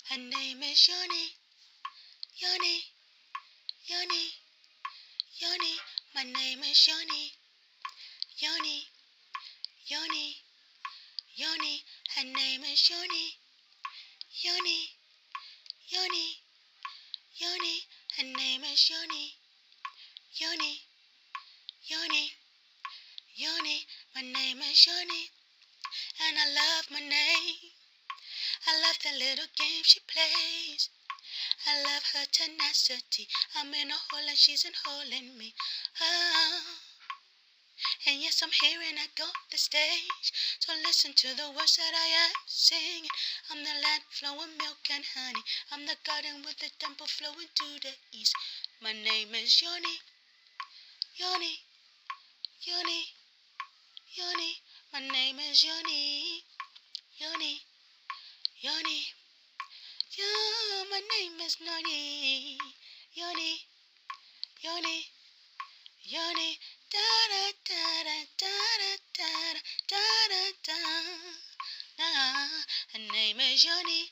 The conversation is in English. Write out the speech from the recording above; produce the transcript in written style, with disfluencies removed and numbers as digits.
Her name is Yoni, Yoni, Yoni, Yoni. My name is Yoni, Yoni, Yoni, Yoni. Her name is Yoni, Yoni, Yoni, Yoni. Her name is Yoni, Yoni, Yoni, Yoni. My name is Yoni, and I love my name. I love the little game she plays. I love her tenacity. I'm in a hole and she's in hole in me. Oh. And yes, I'm here and I got the stage. So listen to the words that I am singing. I'm the land flowing milk and honey. I'm the garden with the temple flowing to the east. My name is Yoni, Yoni, Yoni, Yoni. My name is Yoni, Yoni, Yoni. Yeah, my name is Yoni, Yoni, Yoni, Yoni. Da da da da da da da da da da. Her name is Yoni,